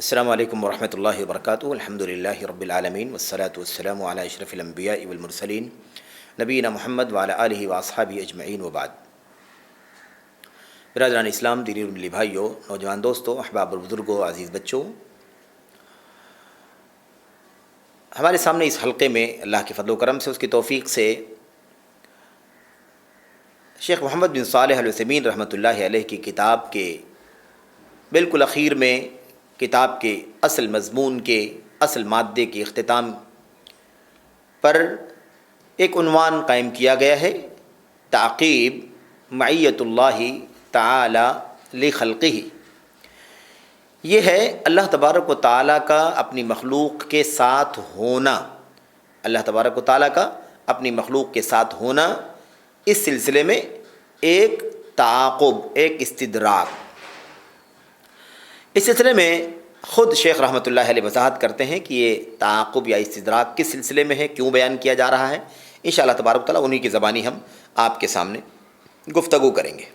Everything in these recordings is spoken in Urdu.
السلام علیکم ورحمۃ اللہ وبرکاتہ الحمد للہ رب العالمین والصلاة والسلام علی اشرف الانبیاء والمرسلین نبینا محمد وعلی آلہ واصحابہ اجمعین وبعد۔ برادران اسلام، دینی ملی بھائیوں، نوجوان دوستوں، احباب اور بزرگوں، عزیز بچوں، ہمارے سامنے اس حلقے میں اللہ کے فضل و کرم سے، اس کی توفیق سے، شیخ محمد بن صالح العثیمین رحمۃ اللہ علیہ کی کتاب کے بالکل اخیر میں، کتاب کے اصل مضمون کے اصل مادے کے اختتام پر ایک عنوان قائم کیا گیا ہے: تعقیب معیت اللہ تعالی لخلقہ۔ یہ ہے اللہ تبارک و تعالیٰ کا اپنی مخلوق کے ساتھ ہونا، اللہ تبارک و تعالیٰ کا اپنی مخلوق کے ساتھ ہونا، اس سلسلے میں ایک تعاقب، ایک استدراک۔ اس سلسلے میں خود شیخ رحمۃ اللہ علیہ وضاحت کرتے ہیں کہ یہ تعاقب یا استدراک کس سلسلے میں ہے، کیوں بیان کیا جا رہا ہے۔ انشاءاللہ تبارک و تعالیٰ انہی کی زبانی ہم آپ کے سامنے گفتگو کریں گے۔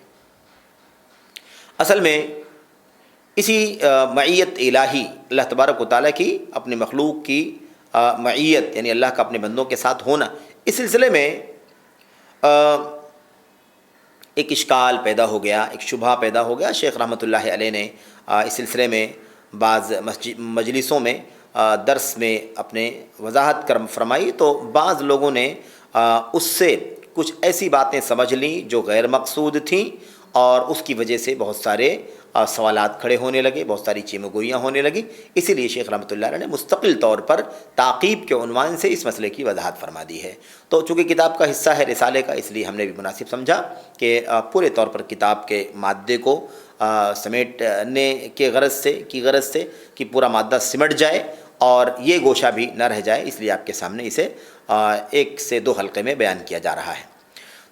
اصل میں اسی معیت الہی، اللہ تبارک و تعالیٰ کی اپنے مخلوق کی معیت، یعنی اللہ کا اپنے بندوں کے ساتھ ہونا، اس سلسلے میں ایک اشکال پیدا ہو گیا، ایک شبہ پیدا ہو گیا۔ شیخ رحمۃ اللہ علیہ نے اس سلسلے میں بعض مجلسوں میں درس میں اپنے وضاحت فرمائی، تو بعض لوگوں نے اس سے کچھ ایسی باتیں سمجھ لیں جو غیر مقصود تھیں، اور اس کی وجہ سے بہت سارے سوالات کھڑے ہونے لگے، بہت ساری چیمہ گوئیاں ہونے لگیں۔ اسی لیے شیخ رحمۃ اللہ علیہ نے مستقل طور پر تعقیب کے عنوان سے اس مسئلے کی وضاحت فرما دی ہے۔ تو چونکہ کتاب کا حصہ ہے رسالے کا، اس لیے ہم نے بھی مناسب سمجھا کہ پورے طور پر کتاب کے مادے کو سمیٹنے کی غرض سے کہ پورا مادہ سمٹ جائے اور یہ گوشہ بھی نہ رہ جائے، اس لیے آپ کے سامنے اسے ایک سے دو حلقے میں بیان کیا جا رہا ہے۔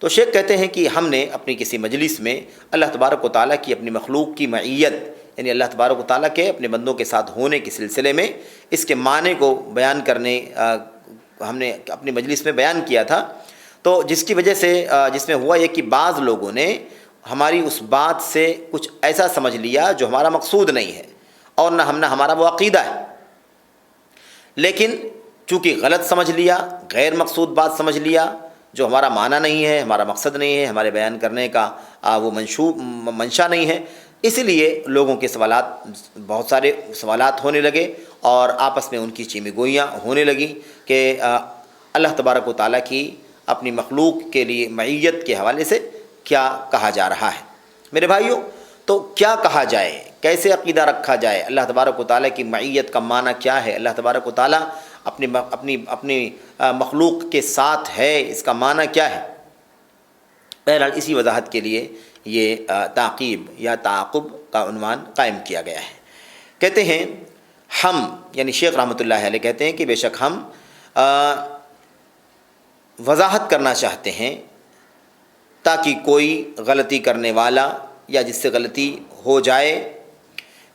تو شیخ کہتے ہیں کہ ہم نے اپنی کسی مجلس میں اللہ تبارک و تعالیٰ کی اپنی مخلوق کی معیت، یعنی اللہ تبارک و تعالیٰ کے اپنے بندوں کے ساتھ ہونے کے سلسلے میں اس کے معنی کو بیان کرنے ہم نے اپنی مجلس میں بیان کیا تھا۔ تو جس کی وجہ سے جس میں ہوا یہ کہ بعض لوگوں نے ہماری اس بات سے کچھ ایسا سمجھ لیا جو ہمارا مقصود نہیں ہے، اور نہ ہمارا وہ عقیدہ ہے، لیکن چونکہ غلط سمجھ لیا، غیر مقصود بات سمجھ لیا، جو ہمارا معنی نہیں ہے، ہمارا مقصد نہیں ہے، ہمارے بیان کرنے کا وہ منشا نہیں ہے، اسی لیے لوگوں کے سوالات، بہت سارے سوالات ہونے لگے، اور آپس میں ان کی چیمہ گوئیاں ہونے لگیں کہ اللہ تبارک و تعالیٰ کی اپنی مخلوق کے لیے معیت کے حوالے سے کیا کہا جا رہا ہے۔ میرے بھائیوں، تو کیا کہا جائے، کیسے عقیدہ رکھا جائے، اللہ تبارک و تعالیٰ کی معیت کا معنی کیا ہے، اللہ تبارک و تعالیٰ اپنی مخلوق کے ساتھ ہے، اس کا معنی کیا ہے۔ بہرحال اسی وضاحت کے لیے یہ تعقیب یا تعاقب کا عنوان قائم کیا گیا ہے۔ کہتے ہیں ہم، یعنی شیخ رحمۃ اللہ علیہ کہتے ہیں کہ بے شک ہم وضاحت کرنا چاہتے ہیں تاکہ کوئی غلطی کرنے والا یا جس سے غلطی ہو جائے۔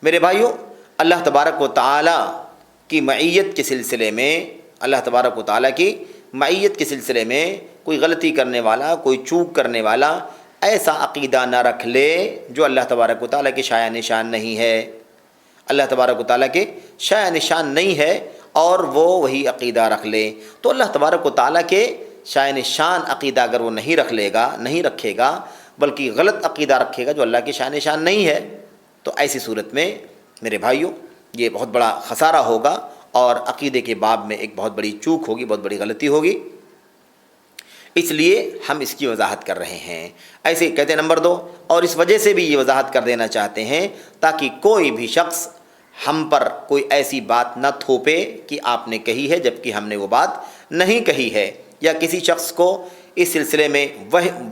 میرے بھائیوں، اللہ تبارک و تعالیٰ کی معیت کے سلسلے میں، اللہ تبارک و تعالیٰ کی معیت کے سلسلے میں کوئی غلطی کرنے والا، کوئی چوک کرنے والا ایسا عقیدہ نہ رکھ لے جو اللہ تبارک و تعالیٰ کے شایع نشان نہیں ہے، اللہ تبارک و تعالیٰ کے شایع نشان نہیں ہے، اور وہ وہی عقیدہ رکھ لے۔ تو اللہ تبارک و تعالیٰ کے شایع نشان عقیدہ اگر وہ نہیں رکھے گا بلکہ غلط عقیدہ رکھے گا جو اللہ کے شایع نشان نہیں ہے، تو ایسی صورت میں میرے بھائیوں یہ بہت بڑا خسارہ ہوگا، اور عقیدے کے باب میں ایک بہت بڑی چوک ہوگی، بہت بڑی غلطی ہوگی۔ اس لیے ہم اس کی وضاحت کر رہے ہیں۔ ایسے کہتے ہیں نمبر 2، اور اس وجہ سے بھی یہ وضاحت کر دینا چاہتے ہیں تاکہ کوئی بھی شخص ہم پر کوئی ایسی بات نہ تھوپے کہ آپ نے کہی ہے جبکہ ہم نے وہ بات نہیں کہی ہے، یا کسی شخص کو اس سلسلے میں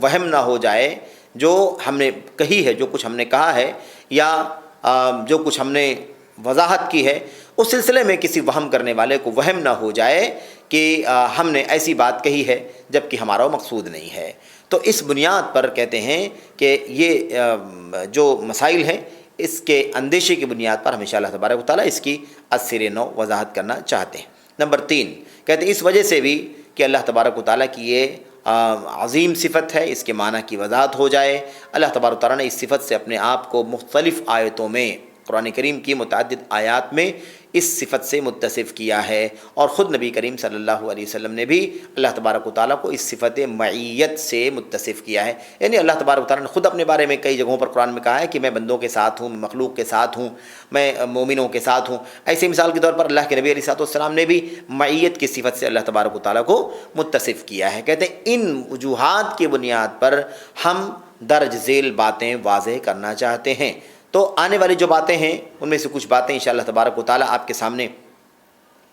وہم نہ ہو جائے جو ہم نے کہی ہے، جو کچھ ہم نے کہا ہے، یا جو کچھ ہم نے وضاحت کی ہے، اس سلسلے میں کسی وہم کرنے والے کو وہم نہ ہو جائے کہ ہم نے ایسی بات کہی ہے جبکہ ہمارا وہ مقصود نہیں ہے۔ تو اس بنیاد پر کہتے ہیں کہ یہ جو مسائل ہیں، اس کے اندیشے کی بنیاد پر ہمیشہ اللہ تبارک و تعالیٰ اس کی از سر نو وضاحت کرنا چاہتے ہیں۔ نمبر 3 کہتے ہیں اس وجہ سے بھی کہ اللہ تبارک و تعالیٰ کی یہ عظیم صفت ہے، اس کے معنی کی وضاحت ہو جائے۔ اللہ تبارک و تعالیٰ نے اس صفت سے اپنے آپ کو مختلف آیتوں میں قرآن کریم کی متعدد آیات میں اس صفت سے متصف کیا ہے، اور خود نبی کریم صلی اللہ علیہ وسلم نے بھی اللہ تبارک و تعالیٰ کو اس صفت معیت سے متصف کیا ہے۔ یعنی اللہ تبارک و تعالیٰ نے خود اپنے بارے میں کئی جگہوں پر قرآن میں کہا ہے کہ میں بندوں کے ساتھ ہوں، میں مخلوق کے ساتھ ہوں، میں مومنوں کے ساتھ ہوں۔ ایسے مثال کے طور پر اللہ کے نبی علیہ السلام نے بھی معیت کی صفت سے اللہ تبارک و تعالیٰ کو متصف کیا ہے۔ کہتے ہیں ان وجوہات کی بنیاد پر ہم درج ذیل باتیں واضح کرنا چاہتے ہیں۔ تو آنے والی جو باتیں ہیں ان میں سے کچھ باتیں انشاءاللہ تبارک و تعالیٰ آپ کے سامنے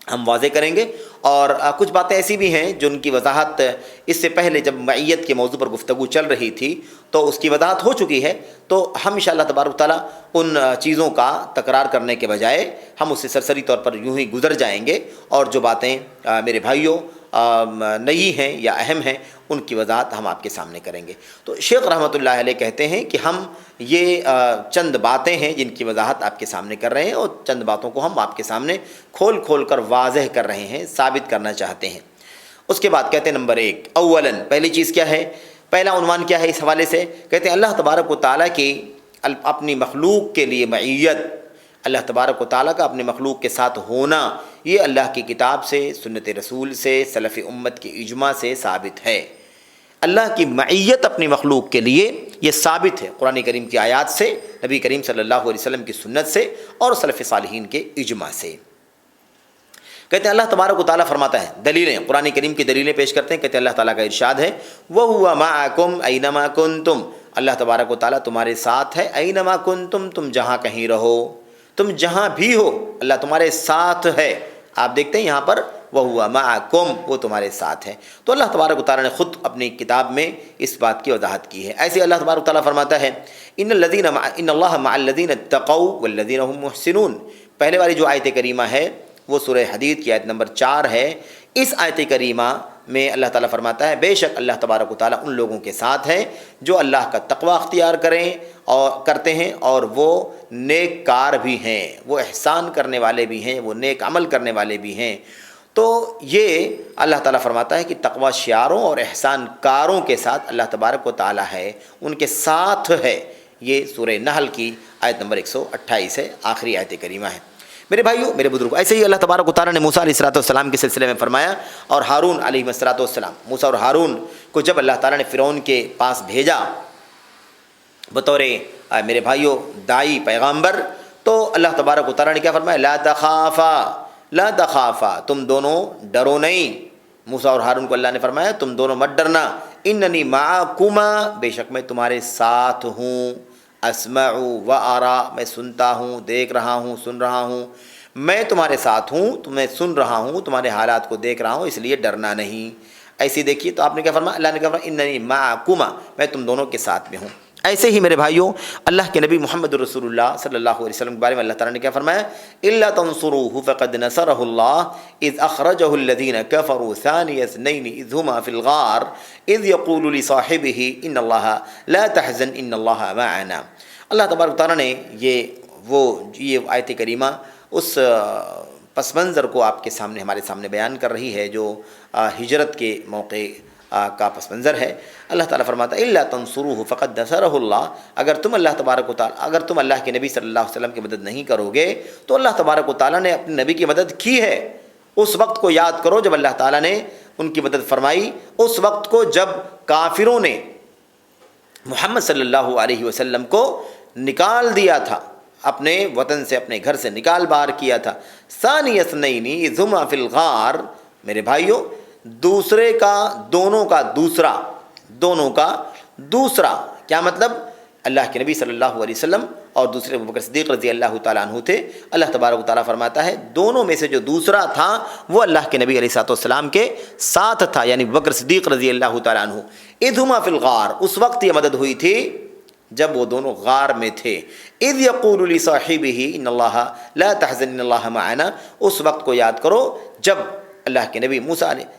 ہم واضح کریں گے، اور کچھ باتیں ایسی بھی ہیں جن کی وضاحت اس سے پہلے جب معیت کے موضوع پر گفتگو چل رہی تھی تو اس کی وضاحت ہو چکی ہے، تو ہم انشاءاللہ تبارک و تعالیٰ ان چیزوں کا تکرار کرنے کے بجائے ہم اس سے سرسری طور پر یوں ہی گزر جائیں گے، اور جو باتیں میرے بھائیوں نئی ہیں یا اہم ہیں ان کی وضاحت ہم آپ کے سامنے کریں گے۔ تو شیخ رحمۃ اللہ علیہ کہتے ہیں کہ ہم یہ چند باتیں ہیں جن کی وضاحت آپ کے سامنے کر رہے ہیں، اور چند باتوں کو ہم آپ کے سامنے کھول کھول کر واضح کر رہے ہیں، ثابت کرنا چاہتے ہیں۔ اس کے بعد کہتے ہیں نمبر 1، اولاً پہلی چیز کیا ہے، پہلا عنوان کیا ہے اس حوالے سے، کہتے ہیں اللہ تبارک و تعالیٰ کی اپنی مخلوق کے لیے معیت، اللہ تبارک و تعالیٰ کا اپنے مخلوق کے ساتھ ہونا، یہ اللہ کی کتاب سے، سنت رسول سے، سلف امت کی اجماع سے ثابت ہے۔ اللہ کی معیت اپنی مخلوق کے لیے یہ ثابت ہے قرآن کریم کی آیات سے، نبی کریم صلی اللہ علیہ وسلم کی سنت سے، اور سلف صالحین کے اجماع سے۔ کہتے ہیں اللہ تبارک و تعالیٰ فرماتا ہے، دلیلیں قرآن کریم کی دلیلیں پیش کرتے ہیں، کہتے ہیں اللہ تعالیٰ کا ارشاد ہے وَهُوَ مَعَكُمْ أَيْنَمَا كُنْتُمْ، اللہ تبارک و تعالیٰ تمہارے ساتھ ہے، أَيْنَمَا كُنْتُمْ، تم جہاں کہیں رہو، تم جہاں بھی ہو اللہ تمہارے ساتھ ہے۔ آپ دیکھتے ہیں یہاں پر وَهُوَ مَعَكُمْ، وہ تمہارے ساتھ ہے۔ تو اللہ تبارک و تعالیٰ نے خود اپنی کتاب میں اس بات کی وضاحت کی ہے۔ ایسے اللہ تبارک و تعالیٰ فرماتا ہے ان اللہ مع الذین اتقوا والذین هم محسنون، پہلے والی جو آیت کریمہ ہے وہ سورہ حدید کی آیت نمبر 4 ہے۔ اس آیت کریمہ میں اللہ تعالیٰ فرماتا ہے بے شک اللہ تبارک و تعالیٰ ان لوگوں کے ساتھ ہے جو اللہ کا تقوی اختیار کرتے ہیں، اور وہ نیک کار بھی ہیں، وہ احسان کرنے والے بھی ہیں، وہ نیک عمل کرنے والے بھی ہیں۔ تو یہ اللہ تعالیٰ فرماتا ہے کہ تقوی شعاروں اور احسان کاروں کے ساتھ اللہ تبارک و تعالیٰ ہے، ان کے ساتھ ہے۔ یہ سورہ نحل کی آیت نمبر 128 ہے، آخری آیت کریمہ ہے۔ میرے بھائیوں، میرے بزرگوں، ایسے ہی اللہ تبارک و تعالیٰ نے موسیٰ علیہ السلام کے سلسلے میں فرمایا، اور ہارون علیہ السلام، موسیٰ اور ہارون کو جب اللہ تعالیٰ نے فرعون کے پاس بھیجا بطور میرے بھائیوں داعی پیغامبر، تو اللہ تبارک و تعالیٰ نے کیا فرمایا، لا تخافا، تم دونوں ڈرو نہیں۔ موسیٰ اور ہارون کو اللہ نے فرمایا تم دونوں مت ڈرنا، اننی معکما، بے شک میں تمہارے ساتھ ہوں، اسمع و ارا، میں سنتا ہوں، دیکھ رہا ہوں، سن رہا ہوں، میں تمہارے ساتھ ہوں، تمہیں سن رہا ہوں، تمہارے حالات کو دیکھ رہا ہوں، اس لیے ڈرنا نہیں۔ ایسے دیکھیے تو آپ نے کیا فرمایا، اللہ نے کیا فرمایا، اننی معکما، میں تم دونوں کے ساتھ میں ہوں۔ ایسے ہی میرے بھائیوں اللہ کے نبی محمد رسول اللہ صلی اللہ علیہ وسلم کے بارے میں اللہ تعالیٰ نے کیا فرمایا، الا تنصروه فقد نصره الله اذ اخرجه الذين كفروا ثاني اثنين اذ هما في الغار اذ يقول لصاحبه ان الله لا تحزن ان الله معنا۔ اللہ تبارک تعالیٰ نے یہ آیت کریمہ اس پس منظر کو آپ کے سامنے، ہمارے سامنے بیان کر رہی ہے جو ہجرت کے موقع کا پس منظر ہے۔ اللہ تعالیٰ فرماتا ہے الا تنصروه فقد نصره الله، اگر تم اللہ تبارک و تعالیٰ، اگر تم اللہ کے نبی صلی اللہ علیہ وسلم کی مدد نہیں کرو گے تو اللہ تبارک و تعالیٰ نے اپنے نبی کی مدد کی ہے۔ اس وقت کو یاد کرو جب اللہ تعالیٰ نے ان کی مدد فرمائی، اس وقت کو جب کافروں نے محمد صلی اللہ علیہ وسلم کو نکال دیا تھا، اپنے وطن سے، اپنے گھر سے نکال باہر کیا تھا۔ ثانی اثنین اذ ہما فی الغار، میرے بھائیوں دوسرے کا، دونوں کا دوسرا کیا مطلب، اللہ کے نبی صلی اللہ علیہ وسلم اور دوسرے ابوبکر صدیق رضی اللہ تعالیٰ عنہ تھے۔ اللہ تبارک و تعالیٰ فرماتا ہے دونوں میں سے جو دوسرا تھا وہ اللہ کے نبی علیہ السلام کے ساتھ تھا، یعنی ابوبکر صدیق رضی اللہ تعالیٰ عنہ۔ اذ ہما فی الغار، اس وقت یہ مدد ہوئی تھی جب وہ دونوں غار میں تھے۔ اذ یقول لصاحبہ ان اللہ لا تحزن ان اللہ معنا، اس وقت کو یاد کرو جب اللہ کے نبی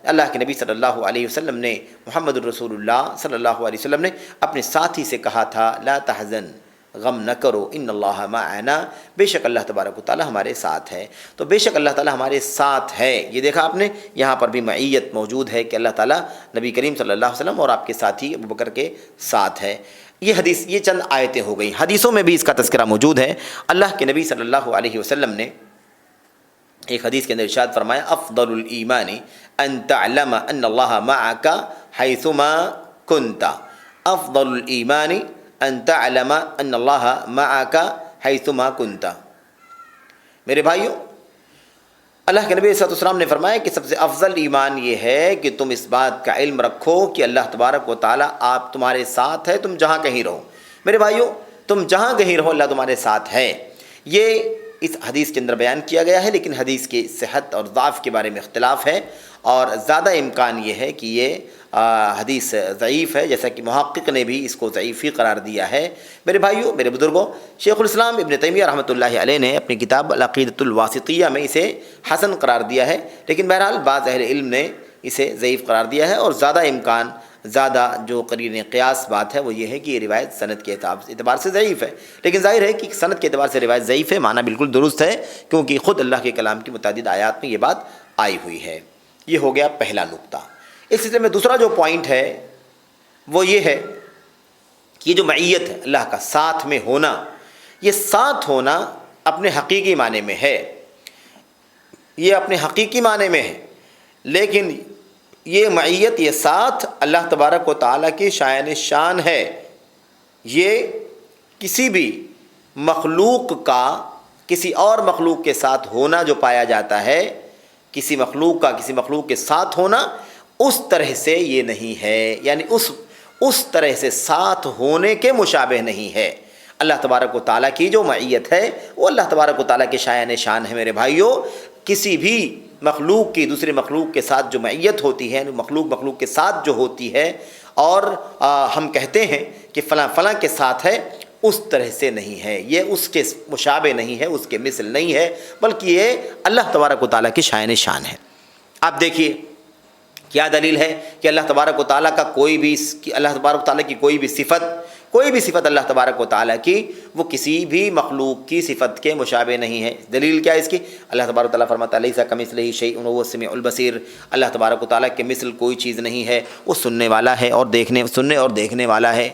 اللہ کے نبی صلی اللہ علیہ وسلم نے، محمد الرسول اللہ صلی اللہ علیہ وسلم نے اپنے ساتھی سے کہا تھا لا تحزن، غم نہ کرو، ان اللہ معنا، بے شک اللہ تبارک و تعالیٰ ہمارے ساتھ ہے۔ تو بے شک اللہ تعالیٰ ہمارے ساتھ ہے، یہ دیکھا آپ نے، یہاں پر بھی معیت موجود ہے کہ اللہ تعالیٰ نبی کریم صلی اللہ علیہ وسلم اور آپ کے ساتھی ابوبکر کے ساتھ ہے۔ یہ چند آیتیں ہو گئیں. حدیثوں میں بھی اس کا تذکرہ موجود ہے. اللہ کے نبی صلی اللہ علیہ وسلم نے ایک حدیث کے اندر ارشاد فرمایا افضل الایمان ان تعلم ان اللہ معک حیثما کنت. افضل الایمان ان تعلم ان اللہ معک حیثما کنت. میرے بھائیوں، اللہ کے نبی صلی اللہ علیہ وسلم نے فرمایا کہ سب سے افضل ایمان یہ ہے کہ تم اس بات کا علم رکھو کہ اللہ تبارک و تعالیٰ آپ تمہارے ساتھ ہے، تم جہاں کہیں رہو. میرے بھائیوں، تم جہاں کہیں رہو اللہ تمہارے ساتھ ہے. یہ اس حدیث کے اندر بیان کیا گیا ہے، لیکن حدیث کی صحت اور ضعف کے بارے میں اختلاف ہے، اور زیادہ امکان یہ ہے کہ یہ حدیث ضعیف ہے، جیسا کہ محقق نے بھی اس کو ضعیف ہی قرار دیا ہے. میرے بھائیوں، میرے بزرگوں، شیخ الاسلام ابن تیمیہ رحمۃ اللہ علیہ نے اپنی کتاب العقیدۃ الواسطیہ میں اسے حسن قرار دیا ہے، لیکن بہرحال بعض اہل علم نے اسے ضعیف قرار دیا ہے، اور زیادہ جو قرین قیاس بات ہے وہ یہ ہے کہ یہ روایت سند کے اعتبار سے ضعیف ہے. لیکن ظاہر ہے کہ سند کے اعتبار سے روایت ضعیف ہے، معنی بالکل درست ہے، کیونکہ خود اللہ کے کلام کی متعدد آیات میں یہ بات آئی ہوئی ہے. یہ ہو گیا پہلا نقطہ. اس سلسلے میں دوسرا جو پوائنٹ ہے وہ یہ ہے کہ یہ جو معیت ہے اللہ کا ساتھ میں ہونا، یہ ساتھ ہونا اپنے حقیقی معنی میں ہے، یہ اپنے حقیقی معنی میں ہے، لیکن یہ معیت، یہ ساتھ اللہ تبارک و تعالیٰ کی شایان شان ہے. یہ کسی بھی مخلوق کا کسی اور مخلوق کے ساتھ ہونا جو پایا جاتا ہے، کسی مخلوق کا کسی مخلوق کے ساتھ ہونا، اس طرح سے یہ نہیں ہے، یعنی اس طرح سے ساتھ ہونے کے مشابہ نہیں ہے. اللہ تبارک و تعالیٰ کی جو معیت ہے وہ اللہ تبارک و تعالیٰ کے شایان شان ہے. میرے بھائیوں، کسی بھی مخلوق کی دوسرے مخلوق کے ساتھ جو معیت ہوتی ہے، مخلوق کے ساتھ جو ہوتی ہے، اور ہم کہتے ہیں کہ فلاں فلاں کے ساتھ ہے، اس طرح سے نہیں ہے، یہ اس کے مشابہ نہیں ہے، اس کے مثل نہیں ہے، بلکہ یہ اللہ تبارک و تعالیٰ کی شایان شان ہے. آپ دیکھیے کیا دلیل ہے کہ اللہ تبارک و تعالیٰ کا اللہ تبارک و تعالیٰ کی کوئی بھی صفت اللہ تبارک و تعالیٰ کی وہ کسی بھی مخلوق کی صفت کے مشابہ نہیں ہے. دلیل کیا ہے اس کی؟ اللہ تبارک و تعالیٰ فرماتا ہے لیس کمثلہ شیء وہو السمیع البصیر. اللہ تبارک و تعالیٰ کے مثل کوئی چیز نہیں ہے، وہ سننے والا ہے اور دیکھنے والا ہے.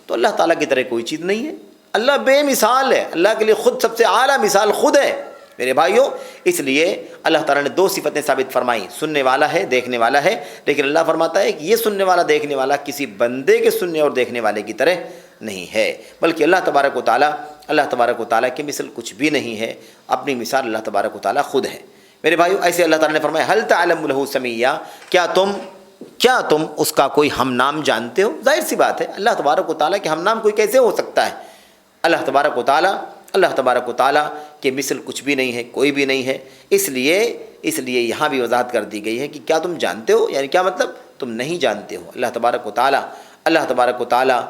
تو اللہ تعالیٰ کی طرح کوئی چیز نہیں ہے. اللہ بے مثال ہے، اللہ کے لیے خود سب سے اعلیٰ مثال خود ہے. میرے بھائیوں، اس لیے اللہ تعالیٰ نے دو صفتیں ثابت فرمائیں، سننے والا ہے، دیکھنے والا ہے. لیکن اللہ فرماتا ہے کہ یہ سننے والا دیکھنے والا کسی بندے کے سننے اور دیکھنے والے کی طرح نہیں ہے، بلکہ اللہ تبارک و تعالیٰ کی مثل کچھ بھی نہیں ہے. اپنی مثال اللہ تبارک و تعالیٰ خود ہے. میرے بھائیوں، ایسے اللہ تعالیٰ نے فرمایا هل تعلم له سمیہ، کیا تم اس کا کوئی ہم نام جانتے ہو؟ ظاہر سی بات ہے، اللہ تبارک و تعالیٰ کے ہم نام کوئی کیسے ہو سکتا ہے؟ اللہ تبارک و تعالیٰ کے مثل کچھ بھی نہیں ہے، کوئی بھی نہیں ہے. اس لیے یہاں بھی وضاحت کر دی گئی ہے کہ کیا تم جانتے ہو، یعنی کیا مطلب؟ تم نہیں جانتے ہو. اللہ تبارک و تعالیٰ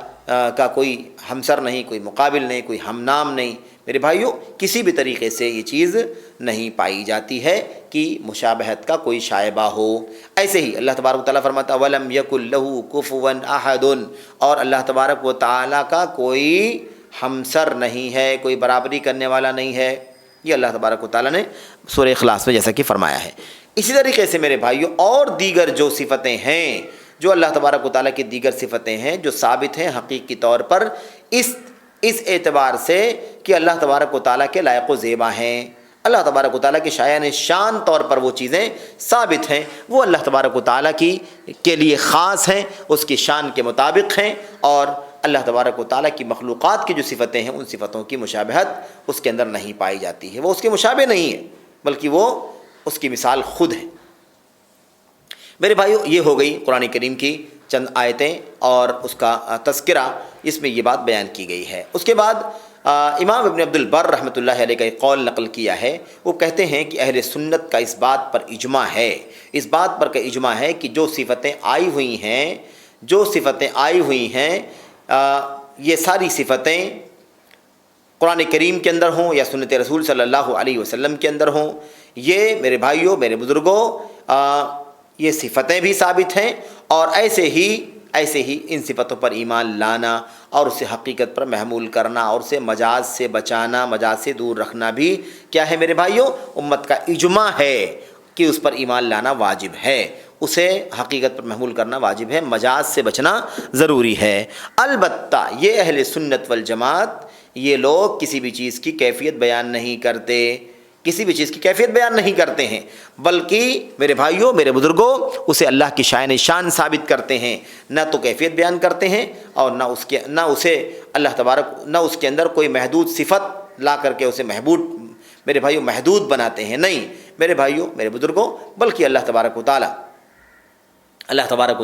کا کوئی ہمسر نہیں، کوئی مقابل نہیں، کوئی ہم نام نہیں. میرے بھائیوں، کسی بھی طریقے سے یہ چیز نہیں پائی جاتی ہے کہ مشابہت کا کوئی شائبہ ہو. ایسے ہی اللہ تبارک و تعالیٰ فرماتا وَلَمْ يَكُنْ لَهُ كُفُوًا أَحَدٌ، اور اللہ تبارک و تعالیٰ کا کوئی ہمسر نہیں ہے، کوئی برابری کرنے والا نہیں ہے. یہ اللہ تبارک و تعالیٰ نے سورہ اخلاص میں جیسا کہ فرمایا ہے. اسی طریقے سے میرے بھائیوں، اور دیگر جو صفتیں ہیں، جو اللہ تبارک و تعالیٰ کی دیگر صفتیں ہیں جو ثابت ہیں حقیقی طور پر اس اعتبار سے کہ اللہ تبارک و تعالیٰ کے لائق و زیبا ہیں، اللہ تبارک و تعالیٰ کے شایان شان طور پر وہ چیزیں ثابت ہیں، وہ اللہ تبارک و تعالیٰ کے لیے خاص ہیں، اس کی شان کے مطابق ہیں. اور اللہ تبارک و تعالیٰ کی مخلوقات کی جو صفتیں ہیں، ان صفتوں کی مشابہت اس کے اندر نہیں پائی جاتی ہے. وہ اس کے مشابہ نہیں ہے، بلکہ وہ اس کی مثال خود ہے. میرے بھائیو، یہ ہو گئی قرآن کریم کی چند آیتیں اور اس کا تذکرہ، اس میں یہ بات بیان کی گئی ہے. اس کے بعد امام ابن عبد البر رحمۃ اللہ علیہ کا ایک قول نقل کیا ہے. وہ کہتے ہیں کہ اہل سنت کا اس بات پر اجماع ہے کہ جو صفتیں آئی ہوئی ہیں یہ ساری صفتیں قرآن کریم کے اندر ہوں یا سنت رسول صلی اللہ علیہ وسلم کے اندر ہوں. یہ میرے بھائیوں، میرے بزرگوں، یہ صفتیں بھی ثابت ہیں، اور ایسے ہی ان صفتوں پر ایمان لانا اور اسے حقیقت پر محمول کرنا اور اسے مجاز سے بچانا، مجاز سے دور رکھنا بھی کیا ہے میرے بھائیوں؟ امت کا اجماع ہے کہ اس پر ایمان لانا واجب ہے. اسے حقیقت پر محمول کرنا واجب ہے، مجاز سے بچنا ضروری ہے۔ البتہ یہ اہل سنت والجماعت، یہ لوگ کسی بھی چیز کی کیفیت بیان نہیں کرتے، کسی بھی چیز کی کیفیت بیان نہیں کرتے ہیں، بلکہ میرے بھائیوں، میرے بزرگوں، اسے اللہ کی شان ثابت کرتے ہیں، نہ تو کیفیت بیان کرتے ہیں اور نہ اسے اللہ تبارک، نہ اس کے اندر کوئی محدود صفت لا کر کے اسے میرے بھائیوں محدود بناتے ہیں، نہیں میرے بھائیوں، میرے بزرگوں، بلکہ اللہ تبارک و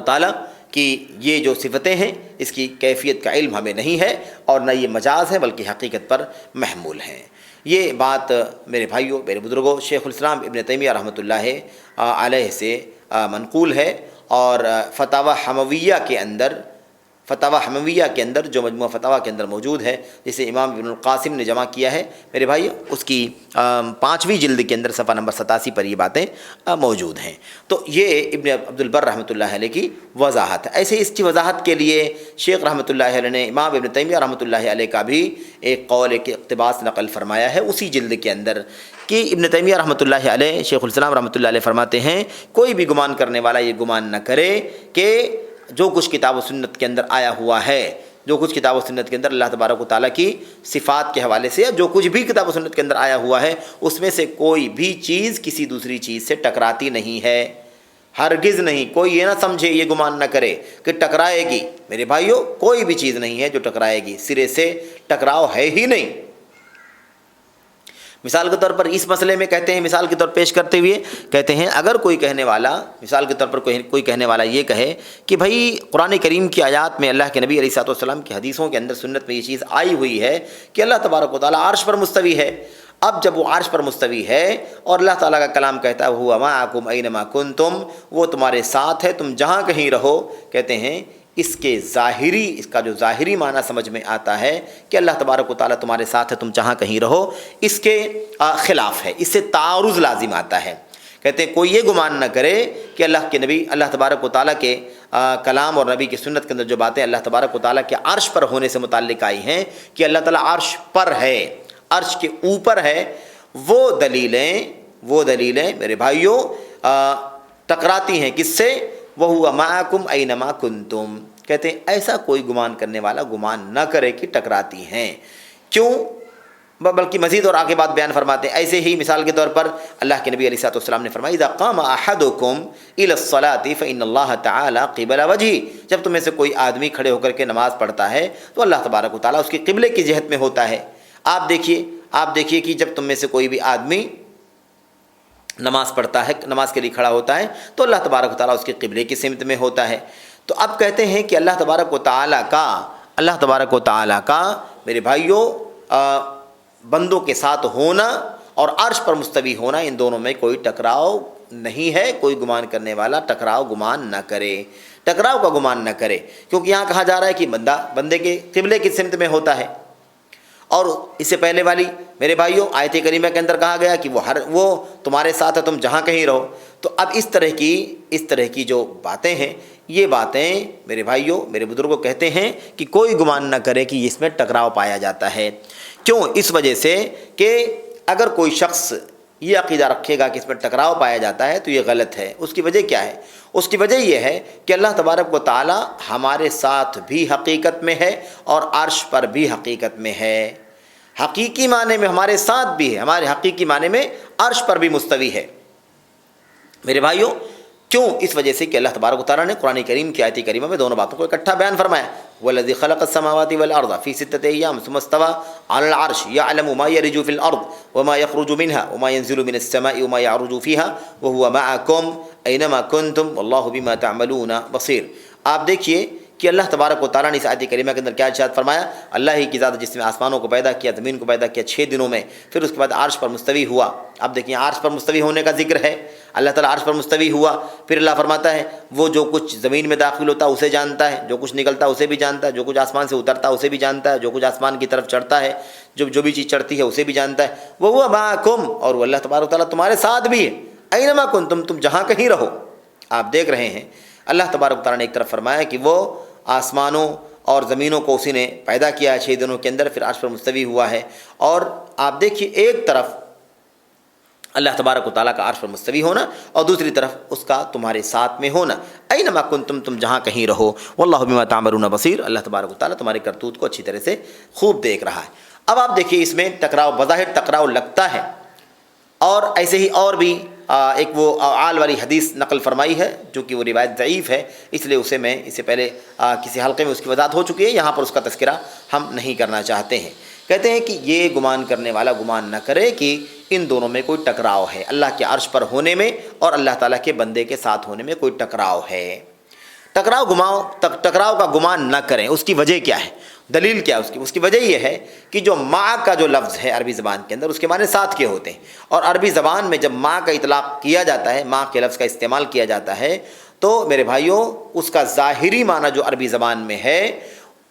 تعالیٰ کی یہ جو صفتیں ہیں اس کی کیفیت کا علم ہمیں نہیں ہے، اور نہ یہ مجاز ہے بلکہ حقیقت پر محمول ہیں۔ یہ بات میرے بھائیوں، میرے بزرگوں، شیخ الاسلام ابن تیمیہ رحمۃ اللہ علیہ سے منقول ہے، اور فتاوی حمویہ کے اندر جو مجموعہ فتاوی کے اندر موجود ہے، جسے امام ابن القاسم نے جمع کیا ہے میرے بھائی، اس کی 5ویں جلد کے اندر صفحہ نمبر 87 پر یہ باتیں موجود ہیں۔ تو یہ ابن عبد البر رحمۃ اللہ علیہ کی وضاحت ہے۔ ایسے اس کی وضاحت کے لیے شیخ رحمۃ اللہ علیہ نے امام ابن تیمیہ رحمۃ اللہ علیہ کا بھی ایک قول، ایک اقتباس نقل فرمایا ہے اسی جلد کے اندر، کہ ابن تیمیہ رحمۃ اللہ علیہ، شیخ الاسلام رحمۃ اللہ علیہ فرماتے ہیں، کوئی بھی گمان کرنے والا یہ گمان نہ کرے کہ جو کچھ کتاب و سنت کے اندر آیا ہوا ہے، جو کچھ کتاب و سنت کے اندر اللہ تبارک و تعالیٰ کی صفات کے حوالے سے، جو کچھ بھی کتاب و سنت کے اندر آیا ہوا ہے، اس میں سے کوئی بھی چیز کسی دوسری چیز سے ٹکراتی نہیں ہے، ہرگز نہیں۔ کوئی یہ نہ سمجھے، یہ گمان نہ کرے کہ ٹکرائے گی۔ میرے بھائیوں، کوئی بھی چیز نہیں ہے جو ٹکرائے گی، سرے سے ٹکراؤ ہے ہی نہیں۔ مثال کے طور پر اس مسئلے میں کہتے ہیں، مثال کے طور پیش کرتے ہوئے کہتے ہیں، اگر کوئی کہنے والا، مثال کے طور پر کوئی کہنے والا یہ کہے کہ بھائی قرآن کریم کی آیات میں، اللہ کے نبی علیہ الصلوۃ والسلام کی حدیثوں کے اندر، سنت میں یہ چیز آئی ہوئی ہے کہ اللہ تبارک و تعالیٰ عرش پر مستوی ہے۔ اب جب وہ عرش پر مستوی ہے اور اللہ تعالیٰ کا کلام کہتا ہے وَهُوَ مَعَكُمْ أَيْنَمَا كُنْتُمْ، وہ تمہارے ساتھ ہے تم جہاں کہیں رہو، کہتے ہیں اس کا جو ظاہری معنی سمجھ میں آتا ہے کہ اللہ تبارک و تعالیٰ تمہارے ساتھ ہے تم جہاں کہیں رہو، اس کے خلاف ہے، اس سے تعارض لازم آتا ہے۔ کہتے ہیں کوئی یہ گمان نہ کرے کہ اللہ تبارک و تعالیٰ کے کلام اور نبی کی سنت کے اندر جو باتیں اللہ تبارک و تعالیٰ کے عرش پر ہونے سے متعلق آئی ہیں کہ اللہ تعالیٰ عرش پر ہے، عرش کے اوپر ہے، وہ دلیلیں میرے بھائیوں ٹکراتی ہیں کس سے؟ وَهُوَ مَعَكُمْ أَيْنَمَا كُنْتُمْ، کہتے ہیں ایسا کوئی گمان کرنے والا گمان نہ کرے کہ ٹکراتی ہیں۔ کیوں؟ بلکہ مزید اور آگے بات بیان فرماتے ہیں۔ ایسے ہی مثال کے طور پر اللہ کے نبی علیہ الصلوۃ والسلام نے فرمایا اذا قام احدکم الی الصلاۃ فان اللہ تعالی قبل وجهه، جب تم میں سے کوئی آدمی کھڑے ہو کر کے نماز پڑھتا ہے تو اللہ تبارک و تعالیٰ اس کے قبلے کی جہت میں ہوتا ہے۔ آپ دیکھیے کہ جب تم میں سے کوئی بھی آدمی نماز پڑھتا ہے، نماز کے لیے کھڑا ہوتا ہے تو اللہ تبارک و تعالیٰ اس کے قبلے کی سمت میں ہوتا ہے۔ تو اب کہتے ہیں کہ اللہ تبارک و تعالیٰ کا میرے بھائیوں بندوں کے ساتھ ہونا اور عرش پر مستوی ہونا، ان دونوں میں کوئی ٹکراؤ نہیں ہے۔ کوئی گمان کرنے والا ٹکراؤ کا گمان نہ کرے، کیونکہ یہاں کہا جا رہا ہے کہ بندے کے قبلے کی سمت میں ہوتا ہے، اور اس سے پہلے والی میرے بھائیوں آیت کریمہ کے اندر کہا گیا کہ وہ تمہارے ساتھ ہے تم جہاں کہیں رہو۔ تو اب اس طرح کی جو باتیں ہیں، یہ باتیں میرے بھائیوں، میرے بزرگوں کہتے ہیں کہ کوئی گمان نہ کرے کہ اس میں ٹکراؤ پایا جاتا ہے۔ کیوں؟ اس وجہ سے کہ اگر کوئی شخص یہ عقیدہ رکھے گا کہ اس میں ٹکراؤ پایا جاتا ہے تو یہ غلط ہے۔ اس کی وجہ کیا ہے؟ اس کی وجہ یہ ہے کہ اللہ تبارک و تعالیٰ ہمارے ساتھ بھی حقیقت میں ہے اور عرش پر بھی حقیقت میں ہے، حقیقی معنی میں ہمارے ساتھ بھی ہے، ہمارے حقیقی معنی میں عرش پر بھی مستوی ہے میرے بھائیوں۔ کیوں؟ اس وجہ سے کہ اللہ تبارک و تعالیٰ نے قرآن کریم کی آیت کریمہ میں دونوں باتوں کو اکٹھا بیان فرمایا، وَالَّذِي خَلَقَ السَّمَاوَاتِ وَالْأَرْضَ فِي سِتَّةِ أَيَّامٍ ثُمَّ اسْتَوَىٰ عَلَى الْعَرْشِ يَعْلَمُ مَا يَلِجُ فِي الْأَرْضِ وَمَا يَخْرُجُ مِنْهَا وَمَا يَنزِلُ مِنَ السَّمَاءِ وَمَا يَعْرُجُ فِيهَا وَهُوَ مَعَكُمْ أَيْنَمَا كُنْتُمْ وَاللَّهُ بِمَا تَعْمَلُونَ بَصِيرٌ۔ آپ دیکھیے کہ اللہ تبارک و تعالیٰ نے اس آیت کریمہ کے اندر کیا ارشاد فرمایا، اللہ ہی کی ذات جس نے آسمانوں کو پیدا کیا، زمین کو پیدا کیا 6 دنوں میں، پھر اس کے بعد عرش پر مستوی ہوا۔ اب دیکھیں عرش پر مستوی ہونے کا ذکر ہے، اللہ تعالیٰ عرش پر مستوی ہوا، پھر اللہ فرماتا ہے وہ جو کچھ زمین میں داخل ہوتا ہے اسے جانتا ہے، جو کچھ نکلتا ہے اسے بھی جانتا ہے، جو کچھ آسمان سے اترتا ہے اسے بھی جانتا ہے، جو کچھ آسمان کی طرف چڑھتا ہے، جو بھی چیز چڑھتی ہے اسے بھی جانتا ہے۔ وَهُوَ مَعَكُمْ، اور وہ اللہ تبارک و تعالیٰ تمہارے ساتھ بھی ہے، أَيْنَمَا كُنْتُمْ، تم جہاں کہیں رہو۔ آپ دیکھ رہے ہیں اللہ تبارک و تعالیٰ نے ایک طرف فرمایا کہ وہ آسمانوں اور زمینوں کو اسی نے پیدا کیا ہے 6 دنوں کے اندر، پھر عرش پر مستوی ہوا ہے، اور آپ دیکھیے ایک طرف اللہ تبارک و تعالیٰ کا عرش پر مستوی ہونا، اور دوسری طرف اس کا تمہارے ساتھ میں ہونا، اینما کنتم، تم جہاں کہیں رہو، واللہ بما تعملون بصیر، اللہ تبارک و تعالیٰ تمہاری کرتوت کو اچھی طرح سے خوب دیکھ رہا ہے۔ اب آپ دیکھیے اس میں ٹکراؤ، بظاہر ٹکراؤ لگتا ہے، اور ایسے ہی اور بھی ایک وہ اعال والی حدیث نقل فرمائی ہے جو کہ وہ روایت ضعیف ہے، اس لیے اسے میں اس سے پہلے کسی حلقے میں اس کی وضاحت ہو چکی ہے، یہاں پر اس کا تذکرہ ہم نہیں کرنا چاہتے ہیں۔ کہتے ہیں کہ یہ گمان کرنے والا گمان نہ کرے کہ ان دونوں میں کوئی ٹکراؤ ہے، اللہ کے عرش پر ہونے میں اور اللہ تعالیٰ کے بندے کے ساتھ ہونے میں کوئی ٹکراؤ ہے۔ ٹکراؤ کا گمان نہ کریں، اس کی وجہ کیا ہے؟ دلیل کیا ہے اس کی وجہ یہ ہے کہ جو ماں کا جو لفظ ہے عربی زبان کے اندر، اس کے معنی ساتھ کے ہوتے ہیں، اور عربی زبان میں جب ماں کا اطلاق کیا جاتا ہے، ماں کے لفظ کا استعمال کیا جاتا ہے، تو میرے بھائیوں اس کا ظاہری معنی جو عربی زبان میں ہے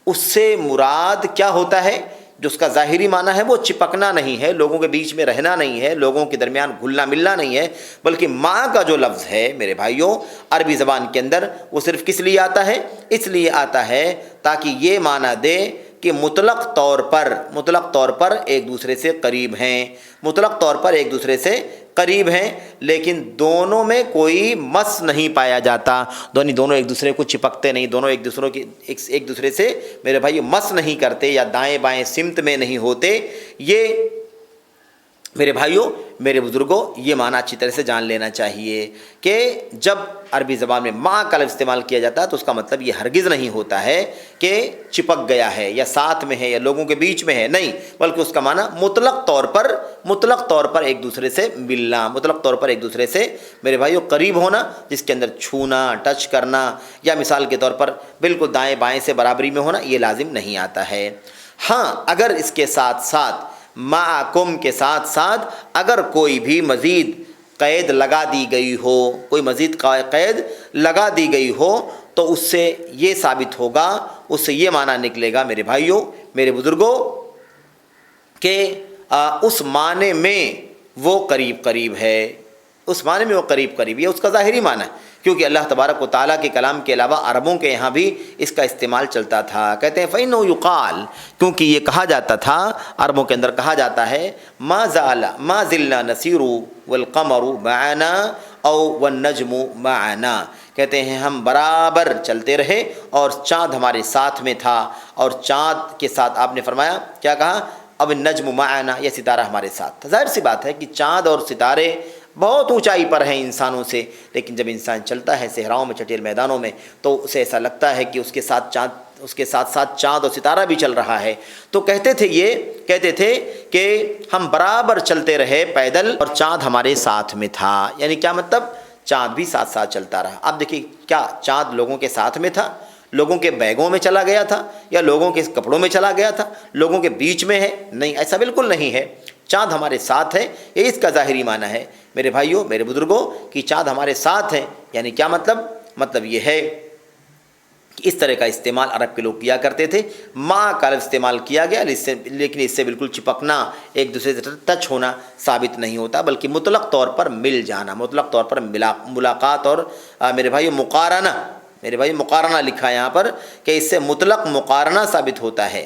اس سے مراد کیا ہوتا ہے؟ جو اس کا ظاہری معنی ہے وہ چپکنا نہیں ہے، لوگوں کے بیچ میں رہنا نہیں ہے، لوگوں کے درمیان گھلنا ملنا نہیں ہے، بلکہ ماں کا جو لفظ ہے میرے بھائیوں عربی زبان کے اندر وہ صرف کس لیے آتا ہے؟ اس لیے آتا ہے تاکہ یہ معنی دے کہ مطلق طور پر ایک دوسرے سے قریب ہیں، مطلق طور پر ایک دوسرے سے قریب ہیں، لیکن دونوں میں کوئی مس نہیں پایا جاتا، دونوں ایک دوسرے کو چپکتے نہیں، دونوں ایک دوسرے سے میرے بھائی مس نہیں کرتے یا دائیں بائیں سمت میں نہیں ہوتے۔ یہ میرے بھائیوں، میرے بزرگوں، یہ معنی اچھی طرح سے جان لینا چاہیے کہ جب عربی زبان میں ماں کا لفظ استعمال کیا جاتا ہے تو اس کا مطلب یہ ہرگز نہیں ہوتا ہے کہ چپک گیا ہے یا ساتھ میں ہے یا لوگوں کے بیچ میں ہے، نہیں، بلکہ اس کا معنی مطلق طور پر ایک دوسرے سے ملنا، مطلق طور پر ایک دوسرے سے میرے بھائیوں قریب ہونا، جس کے اندر چھونا، ٹچ کرنا یا مثال کے طور پر بالکل دائیں بائیں سے برابری میں ہونا یہ لازم نہیں آتا ہے۔ ہاں، اگر اس کے ساتھ ساتھ معکم کے ساتھ ساتھ اگر کوئی بھی مزید قید لگا دی گئی ہو، کوئی مزید قید لگا دی گئی ہو تو اس سے یہ ثابت ہوگا، اس سے یہ معنی نکلے گا میرے بھائیوں، میرے بزرگوں، کہ اس معنی میں وہ قریب ہے، اس معنی میں وہ قریب ہے، اس کا ظاہری معنی ہے، کیونکہ اللہ تبارک و تعالیٰ کے کلام کے علاوہ عربوں کے یہاں بھی اس کا استعمال چلتا تھا۔ کہتے ہیں فَإِنَّهُ يُقَالُ، کیونکہ یہ کہا جاتا تھا، عربوں کے اندر کہا جاتا ہے ما زلنا نسیر والقمر معنا او والنجم معنا، کہتے ہیں ہم برابر چلتے رہے اور چاند ہمارے ساتھ میں تھا، اور چاند کے ساتھ آپ نے فرمایا کیا کہا؟ اب النجم معنا، یہ ستارہ ہمارے ساتھ تھا۔ ظاہر سی بات ہے کہ چاند اور ستارے بہت اونچائی پر ہیں انسانوں سے، لیکن جب انسان چلتا ہے صحراؤں میں، چٹیل میدانوں میں، تو اسے ایسا لگتا ہے کہ اس کے ساتھ ساتھ چاند اور ستارہ بھی چل رہا ہے۔ تو کہتے تھے کہ ہم برابر چلتے رہے پیدل اور چاند ہمارے ساتھ میں تھا، یعنی کیا مطلب؟ چاند بھی ساتھ ساتھ چلتا رہا۔ اب دیکھیے، کیا چاند لوگوں کے ساتھ میں تھا، لوگوں کے بیگوں میں چلا گیا تھا، یا لوگوں کے کپڑوں میں چلا گیا تھا، لوگوں کے بیچ میں ہے؟ نہیں، ایسا بالکل نہیں ہے، چاند ہمارے ساتھ ہے، یہ اس کا ظاہری معنی ہے میرے بھائیوں، میرے بزرگوں، کہ چاند ہمارے ساتھ ہیں، یعنی کیا مطلب؟ مطلب یہ ہے کہ اس طرح کا استعمال عرب کے لوگ کیا کرتے تھے، ماں کا لفظ استعمال کیا گیا، لیکن اس سے بالکل چپکنا، ایک دوسرے سے ٹچ ہونا ثابت نہیں ہوتا، بلکہ مطلق طور پر مل جانا، مطلق طور پر ملاقات، اور میرے بھائی مقارنہ لکھا ہے یہاں پر کہ اس سے مطلق مقارنہ ثابت ہوتا ہے۔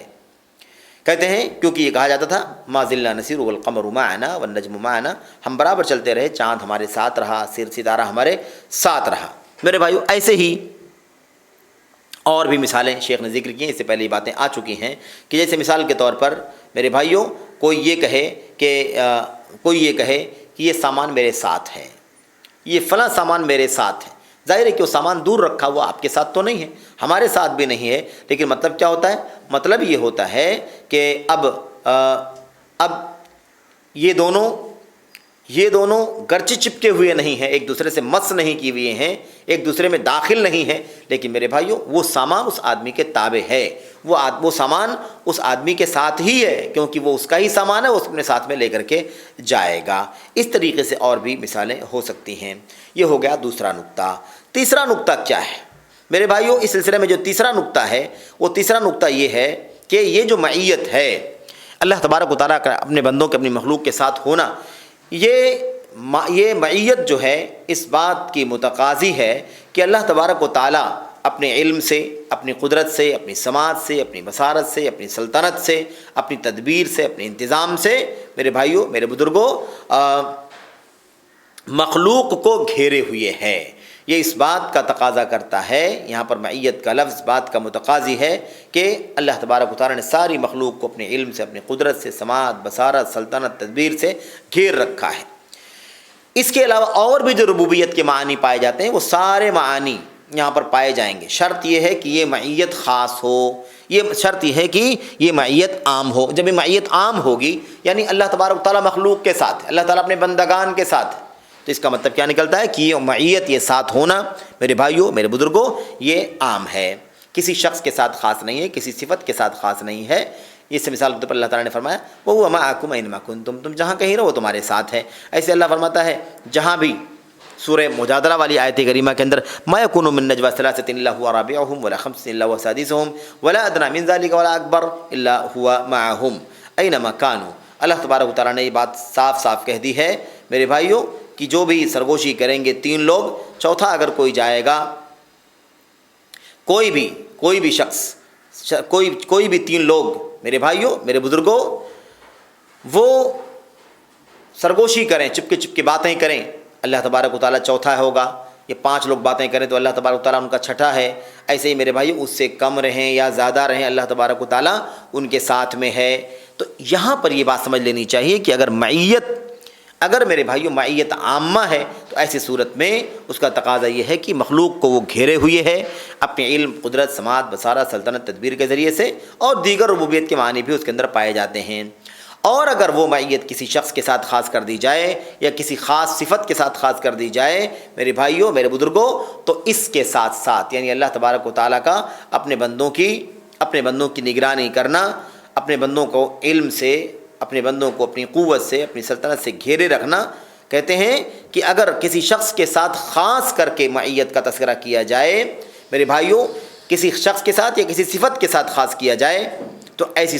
کہتے ہیں کیونکہ یہ کہا جاتا تھا ما زلنا نسیر والقمر معنا والنجم معنا، ہم برابر چلتے رہے، چاند ہمارے ساتھ رہا، ستارہ ہمارے ساتھ رہا۔ میرے بھائیو، ایسے ہی اور بھی مثالیں شیخ نے ذکر کی ہیں، اس سے پہلے یہ باتیں آ چکی ہیں، کہ جیسے مثال کے طور پر میرے بھائیوں کوئی یہ کہے کہ یہ سامان میرے ساتھ ہے، یہ فلاں سامان میرے ساتھ ہے، ظاہر ہے کہ وہ سامان دور رکھا ہوا آپ کے ساتھ تو نہیں ہے، ہمارے ساتھ بھی نہیں ہے، لیکن مطلب کیا ہوتا ہے؟ مطلب یہ ہوتا ہے کہ اب یہ دونوں گرچہ چپکے ہوئے نہیں ہیں، ایک دوسرے سے مس نہیں کیے ہوئے ہیں، ایک دوسرے میں داخل نہیں ہیں، لیکن میرے بھائیوں وہ سامان اس آدمی کے تابع ہے، وہ سامان اس آدمی کے ساتھ ہی ہے، کیونکہ وہ اس کا ہی سامان ہے، وہ اپنے ساتھ میں لے کر کے جائے گا۔ اس طریقے سے اور بھی مثالیں ہو سکتی ہیں۔ یہ ہو گیا دوسرا نقطہ۔ تیسرا نقطہ کیا ہے میرے بھائیوں؟ اس سلسلے میں جو تیسرا نقطہ ہے، وہ تیسرا نقطہ یہ ہے کہ یہ جو معیت ہے، اللہ تبارک و تعالیٰ کا اپنے بندوں کے، اپنی مخلوق کے ساتھ ہونا، یہ معیت جو ہے اس بات کی متقاضی ہے کہ اللہ تبارک و تعالیٰ اپنے علم سے، اپنی قدرت سے، اپنی سماعت سے، اپنی بصارت سے، اپنی سلطنت سے، اپنی تدبیر سے، اپنے انتظام سے میرے بھائیوں، میرے بزرگوں، مخلوق کو گھیرے ہوئے ہے۔ یہ اس بات کا تقاضا کرتا ہے، یہاں پر معیت کا لفظ بات کا متقاضی ہے کہ اللہ تبارک و تعالیٰ نے ساری مخلوق کو اپنے علم سے، اپنی قدرت سے، سماعت، بصارت، سلطنت، تدبیر سے گھیر رکھا ہے۔ اس کے علاوہ اور بھی جو ربوبیت کے معانی پائے جاتے ہیں وہ سارے معانی یہاں پر پائے جائیں گے۔ شرط یہ ہے کہ یہ معیت خاص ہو، یہ شرط یہ ہے کہ یہ معیت عام ہو۔ جب یہ معیت عام ہوگی یعنی اللہ تبارک و تعالیٰ مخلوق کے ساتھ، اللہ تعالیٰ اپنے بندگان کے ساتھ، تو اس کا مطلب کیا نکلتا ہے کہ یہ معیت، یہ ساتھ ہونا میرے بھائیوں، میرے بزرگوں، یہ عام ہے، کسی شخص کے ساتھ خاص نہیں ہے، کسی صفت کے ساتھ خاص نہیں ہے۔ اس سے مثال کے طور پر اللہ تعالیٰ نے فرمایا وَهُوَ مَعَكُمْ أَيْنَمَا كُنتُمْ، تم جہاں کہیں رہو وہ تمہارے ساتھ ہے۔ ایسے اللہ فرماتا ہے جہاں بھی سورہ مجادلہ والی آیت کریمہ کے اندر مَا يَكُونُ مِن نَجْوَىٰ ثَلَاثَةٍ إِلَّا هُوَ رَابِعُهُمْ وَلَا خَمْسَةٍ إِلَّا هُوَ سَادِسُهُمْ وَلَا أَدْنَىٰ مِن ذَٰلِكَ وَلَا أَكْبَرَ إِلَّا هُوَ مَعَهُمْ أَيْنَمَا كَانُوا۔ اللہ تبارک و تعالیٰ نے یہ بات صاف صاف کہہ دی ہے میرے بھائیوں کہ جو بھی سرگوشی کریں گے تین لوگ، چوتھا اگر کوئی جائے گا، کوئی بھی شخص، کوئی بھی تین لوگ میرے بھائیوں، میرے بزرگوں، وہ سرگوشی کریں، چپکے باتیں کریں، اللہ تبارک و تعالیٰ چوتھا ہوگا۔ یہ پانچ لوگ باتیں کریں تو اللہ تبارک و تعالیٰ ان کا چھٹا ہے۔ ایسے ہی میرے بھائیوں اس سے کم رہیں یا زیادہ رہیں، اللہ تبارک و تعالیٰ ان کے ساتھ میں ہے۔ تو یہاں پر یہ بات سمجھ لینی چاہیے کہ اگر میرے بھائیوں معیت عامہ ہے تو ایسی صورت میں اس کا تقاضا یہ ہے کہ مخلوق کو وہ گھیرے ہوئے ہے اپنے علم، قدرت، سماعت، بصارت، سلطنت، تدبیر کے ذریعے سے، اور دیگر ربوبیت کے معنی بھی اس کے اندر پائے جاتے ہیں۔ اور اگر وہ معیت کسی شخص کے ساتھ خاص کر دی جائے یا کسی خاص صفت کے ساتھ خاص کر دی جائے میرے بھائیوں، میرے بزرگوں، تو اس کے ساتھ ساتھ یعنی اللہ تبارک و تعالیٰ کا اپنے بندوں کی نگرانی کرنا، اپنے بندوں کو علم سے، اپنے بندوں کو اپنی قوت سے، اپنی سلطنت سے گھیرے رکھنا۔ کہتے ہیں کہ اگر کسی شخص کے ساتھ خاص کر کے معیت کا تذکرہ کیا جائے میرے بھائیوں، کسی شخص کے ساتھ یا کسی صفت کے ساتھ خاص کیا جائے تو ایسی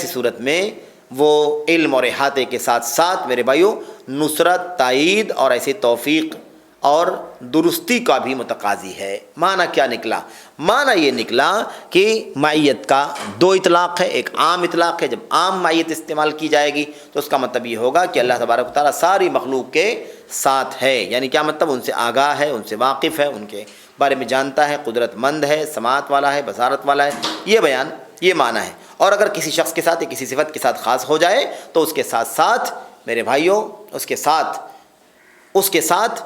صورت میں وہ علم اور احاطے کے ساتھ ساتھ میرے بھائیوں نصرت، تائید اور ایسے توفیق اور درستی کا بھی متقاضی ہے۔ معنی کیا نکلا؟ معنی یہ نکلا کہ معیت کا دو اطلاق ہے، ایک عام اطلاق ہے۔ جب عام معیت استعمال کی جائے گی تو اس کا مطلب یہ ہوگا کہ اللہ تبارک و تعالیٰ ساری مخلوق کے ساتھ ہے، یعنی کیا مطلب؟ ان سے آگاہ ہے، ان سے واقف ہے، ان کے بارے میں جانتا ہے، قدرت مند ہے، سماعت والا ہے، بصارت والا ہے۔ یہ معنی ہے۔ اور اگر کسی شخص کے ساتھ یا کسی صفت کے ساتھ خاص ہو جائے تو اس کے ساتھ ساتھ میرے بھائیوں اس کے ساتھ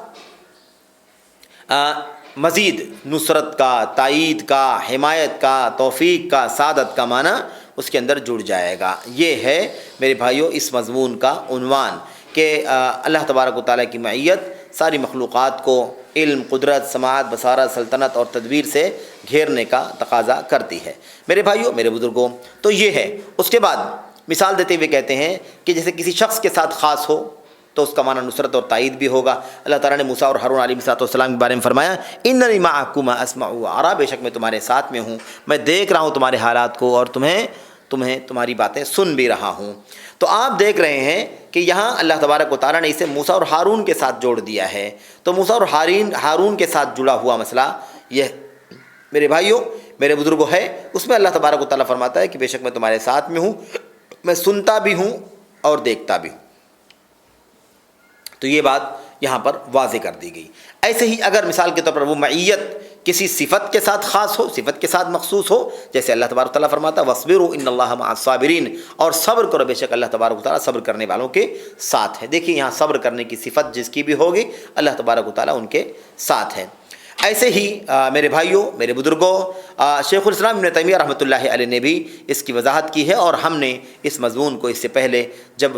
مزید نصرت کا، تائید کا، حمایت کا، توفیق کا، سعادت کا معنی اس کے اندر جڑ جائے گا۔ یہ ہے میرے بھائیوں اس مضمون کا عنوان کہ اللہ تبارک و تعالیٰ کی معیت ساری مخلوقات کو علم، قدرت، سماعت، بصارت، سلطنت اور تدبیر سے گھیرنے کا تقاضا کرتی ہے۔ میرے بھائیوں، میرے بزرگوں، تو یہ ہے۔ اس کے بعد مثال دیتے ہوئے کہتے ہیں کہ جیسے کسی شخص کے ساتھ خاص ہو تو اس کا معنی نصرت اور تائید بھی ہوگا۔ اللہ تعالیٰ نے موسیٰ اور ہارون علیہ السلام کے بارے میں فرمایا اننی معکما اسمع وارا، بے شک میں تمہارے ساتھ میں ہوں، میں دیکھ رہا ہوں تمہارے حالات کو اور تمہاری باتیں سن بھی رہا ہوں۔ تو آپ دیکھ رہے ہیں کہ یہاں اللہ تبارک و تعالیٰ نے اسے موسیٰ اور ہارون کے ساتھ جوڑ دیا ہے۔ تو موسیٰ اور ہارون کے ساتھ جڑا ہوا مسئلہ یہ میرے بھائیوں، میرے بزرگوں ہے، اس میں اللہ تبارک و تعالیٰ فرماتا ہے کہ بے شک میں تمہارے ساتھ میں ہوں، میں سنتا بھی ہوں اور دیکھتا بھی ہوں۔ تو یہ بات یہاں پر واضح کر دی گئی۔ ایسے ہی اگر مثال کے طور پر وہ معیت کسی صفت کے ساتھ خاص ہو، صفت کے ساتھ مخصوص ہو، جیسے اللہ تبارک و تعالیٰ فرماتا ہے وَاصْبِرُوا إِنَّ اللَّهَ مَعَ الصَّابِرِينَ، اور صبر کرو، بے شک اللہ تبارک و تعالیٰ صبر کرنے والوں کے ساتھ ہے۔ دیکھیے یہاں صبر کرنے کی صفت جس کی بھی ہوگی اللہ تبارک و تعالیٰ ان کے ساتھ ہے۔ ایسے ہی میرے بھائیوں، میرے بزرگوں، شیخ الاسلام ابن تیمیہ رحمۃ اللہ علیہ نے بھی اس کی وضاحت کی ہے، اور ہم نے اس مضمون کو اس سے پہلے جب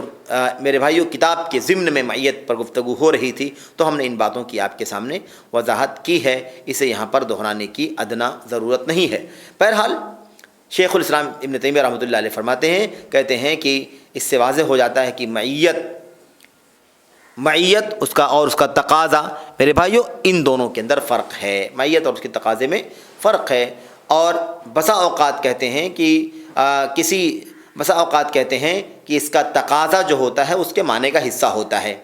میرے بھائیوں کتاب کے ضمن میں معیت پر گفتگو ہو رہی تھی تو ہم نے ان باتوں کی آپ کے سامنے وضاحت کی ہے، اسے یہاں پر دہرانے کی ادنا ضرورت نہیں ہے۔ بہرحال شیخ الاسلام ابن تیمیہ رحمۃ اللہ علیہ فرماتے ہیں، کہتے ہیں کہ اس سے واضح ہو جاتا ہے کہ معیت اس کا تقاضا میرے بھائیوں ان دونوں کے اندر فرق ہے، معیت اور اس کے تقاضے میں فرق ہے۔ اور بسا اوقات کہتے ہیں کہ اس کا تقاضا جو ہوتا ہے اس کے معنی کا حصہ ہوتا ہے۔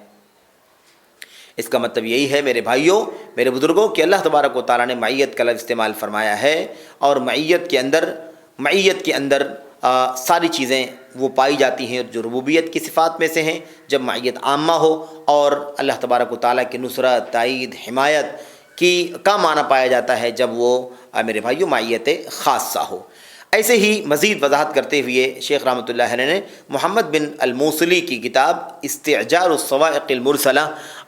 اس کا مطلب یہی ہے میرے بھائیوں، میرے بزرگوں کہ اللہ تبارک و تعالیٰ نے معیت کا لفظ استعمال فرمایا ہے، اور معیت کے اندر ساری چیزیں وہ پائی جاتی ہیں جو ربوبیت کی صفات میں سے ہیں جب معیت عامہ ہو، اور اللہ تبارک و تعالیٰ کی نصرت، تائید، حمایت کا معنی پایا جاتا ہے جب وہ میرے بھائیو معیت خاصہ ہو۔ ایسے ہی مزید وضاحت کرتے ہوئے شیخ رحمۃ اللہ علیہ نے محمد بن الموصلی کی کتاب استعجار الصواعق المرسلہ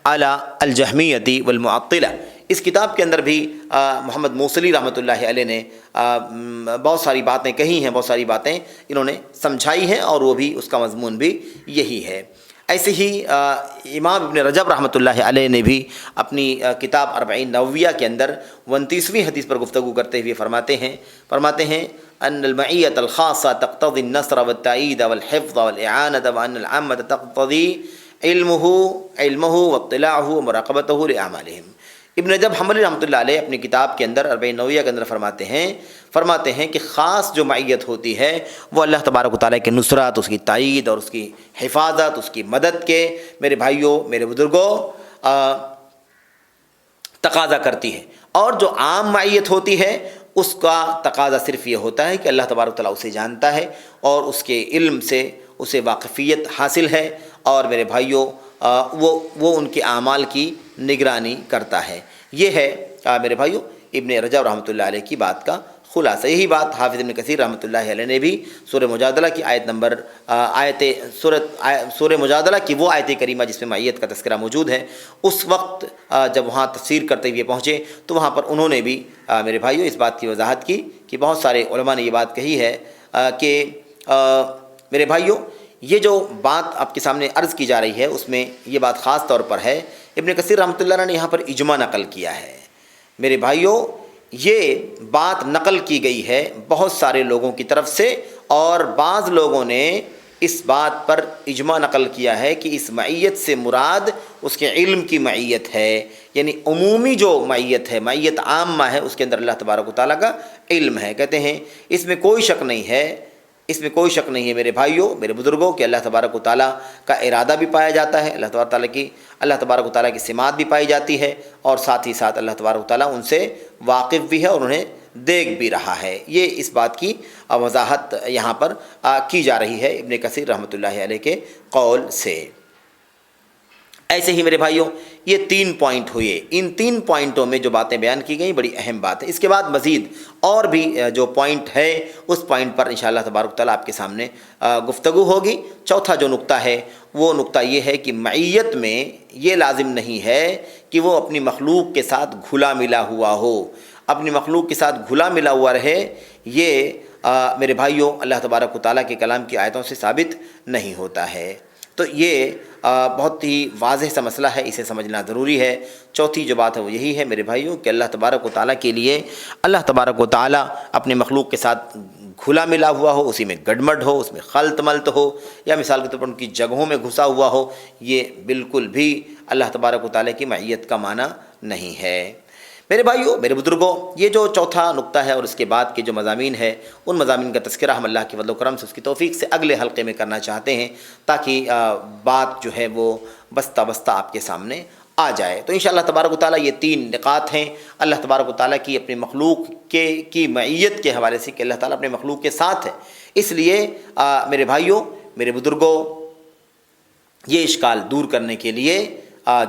علی الجہمیۃ والمعطلہ، اس کتاب کے اندر بھی محمد موصلی رحمۃ اللہ علیہ نے بہت ساری باتیں کہی ہیں، بہت ساری باتیں انہوں نے سمجھائی ہیں، اور وہ بھی اس کا مضمون بھی یہی ہے۔ ایسے ہی امام ابن رجب رحمۃ اللہ علیہ نے بھی اپنی کتاب اربعین نوویہ کے اندر 29ویں حدیث پر گفتگو کرتے ہوئے فرماتے ہیں ان المعیۃ الخاصہ تقتضی النصر والتأیید والحفظ والإعانة وان العامة تقتضی علمہ واطلاعہ ومراقبتہ لأعمالہم۔ ابن رجب حنبلی رحمۃ اللہ علیہ اپنی کتاب کے اندر اربعین نوویہ کے اندر فرماتے ہیں کہ خاص جو معیت ہوتی ہے وہ اللہ تبارک و تعالیٰ کی نصرت، اس کی تائید اور اس کی حفاظت، اس کی مدد کے میرے بھائیوں، میرے بزرگوں تقاضا کرتی ہے، اور جو عام معیت ہوتی ہے اس کا تقاضا صرف یہ ہوتا ہے کہ اللہ تبارک و تعالیٰ اسے جانتا ہے اور اس کے علم سے اسے واقفیت حاصل ہے، اور میرے بھائیوں وہ ان کے اعمال کی نگرانی کرتا ہے۔ یہ ہے میرے بھائیوں ابن رجب رحمۃ اللہ علیہ کی بات کا خلاصہ۔ یہی بات حافظ ابن کثیر رحمۃ اللہ علیہ نے بھی سورہ مجادلہ کی سورہ مجادلہ کی وہ آیت کریمہ جس میں معیت کا تذکرہ موجود ہے، اس وقت جب وہاں تفسیر کرتے ہوئے پہنچے تو وہاں پر انہوں نے بھی میرے بھائیوں اس بات کی وضاحت کی کہ بہت سارے علماء نے یہ بات کہی ہے کہ میرے بھائیوں یہ جو بات آپ کے سامنے عرض کی جا رہی ہے اس میں یہ بات خاص طور پر ہے، ابن کثیر رحمۃ اللہ علیہ نے یہاں پر اجماع نقل کیا ہے۔ میرے بھائیوں یہ بات نقل کی گئی ہے بہت سارے لوگوں کی طرف سے، اور بعض لوگوں نے اس بات پر اجماع نقل کیا ہے کہ اس معیت سے مراد اس کے علم کی معیت ہے، یعنی عمومی جو معیت ہے، معیت عامہ ہے، اس کے اندر اللہ تبارک و تعالیٰ کا علم ہے۔ کہتے ہیں اس میں کوئی شک نہیں ہے میرے بھائیوں، میرے بزرگوں کہ اللہ تبارک و تعالیٰ کا ارادہ بھی پایا جاتا ہے، اللہ تبارک و تعالیٰ کی سمات بھی پائی جاتی ہے، اور ساتھ ہی ساتھ اللہ تبارک و تعالیٰ ان سے واقف بھی ہے اور انہیں دیکھ بھی رہا ہے۔ یہ اس بات کی وضاحت یہاں پر کی جا رہی ہے ابن کثیر رحمۃ اللہ علیہ کے قول سے۔ ایسے ہی میرے بھائیوں یہ 3 پوائنٹ ہوئے، ان 3 پوائنٹوں میں جو باتیں بیان کی گئیں بڑی اہم بات ہے۔ اس کے بعد مزید اور بھی جو پوائنٹ ہے اس پوائنٹ پر انشاءاللہ تبارک تعالیٰ آپ کے سامنے گفتگو ہوگی۔ چوتھا جو نقطہ ہے وہ نقطہ یہ ہے کہ معیت میں یہ لازم نہیں ہے کہ وہ اپنی مخلوق کے ساتھ گھلا ملا ہوا ہو، اپنی مخلوق کے ساتھ گھلا ملا ہوا رہے، یہ میرے بھائیوں اللہ تبارک و تعالیٰ کے کلام کی آیتوں سے ثابت نہیں ہوتا ہے۔ تو یہ بہت ہی واضح سا مسئلہ ہے، اسے سمجھنا ضروری ہے۔ چوتھی جو بات ہے وہ یہی ہے میرے بھائیوں کہ اللہ تبارک و تعالیٰ کے لیے اللہ تبارک و تعالیٰ اپنے مخلوق کے ساتھ گھلا ملا ہوا ہو، اسی میں گڈمڈ ہو، اس میں خلط ملط ہو، یا مثال کے طور پر ان کی جگہوں میں گھسا ہوا ہو، یہ بالکل بھی اللہ تبارک و تعالیٰ کی معیت کا معنی نہیں ہے۔ میرے بھائیوں، میرے بزرگوں، یہ جو چوتھا نقطہ ہے اور اس کے بعد کے جو مضامین ہے ان مضامین کا تذکرہ ہم اللہ کے فضل و کرم سے اس کی توفیق سے اگلے حلقے میں کرنا چاہتے ہیں، تاکہ بات جو ہے وہ بستہ بستہ آپ کے سامنے آ جائے۔ تو انشاءاللہ تبارک و تعالیٰ یہ 3 نقاط ہیں اللہ تبارک و تعالیٰ کی اپنی مخلوق کی معیت کے حوالے سے کہ اللہ تعالیٰ اپنے مخلوق کے ساتھ ہے۔ اس لیے میرے بھائیوں، میرے بزرگوں، یہ اشکال دور کرنے کے لیے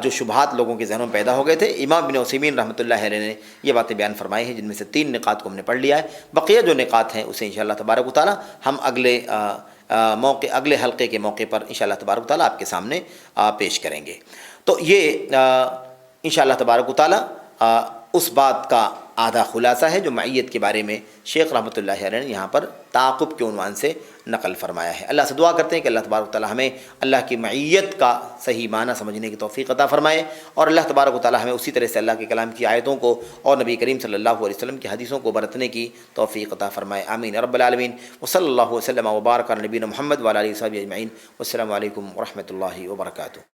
جو شبہات لوگوں کے ذہنوں میں پیدا ہو گئے تھے، امام ابن عثیمین رحمۃ اللہ علیہ نے یہ باتیں بیان فرمائی ہیں، جن میں سے 3 نقاط کو ہم نے پڑھ لیا ہے۔ بقیہ جو نقاط ہیں اسے انشاءاللہ تبارک و تعالیٰ ہم اگلے حلقے کے موقع پر انشاءاللہ تبارک و تعالیٰ آپ کے سامنے پیش کریں گے۔ تو یہ انشاءاللہ تبارک و تعالیٰ اس بات کا آدھا خلاصہ ہے جو معیت کے بارے میں شیخ رحمۃ اللہ علیہ نے یہاں پر تعاقب کے عنوان سے نقل فرمایا ہے۔ اللہ سے دعا کرتے ہیں کہ اللہ تبارک و تعالیٰ ہمیں اللہ کی معیت کا صحیح معنی سمجھنے کی توفیق عطا فرمائے، اور اللہ تبارک و تعالیٰ ہمیں اسی طرح سے اللہ کے کلام کی آیتوں کو اور نبی کریم صلی اللہ علیہ وسلم کی حدیثوں کو برتنے کی توفیق عطا فرمائے، آمین رب العالمین۔ وصلی اللہ وسلم وبارک علی نبینا محمد وعلی آلہ وصحبہ اجمعین۔ والسلام علیکم ورحمۃ اللہ وبرکاتہ۔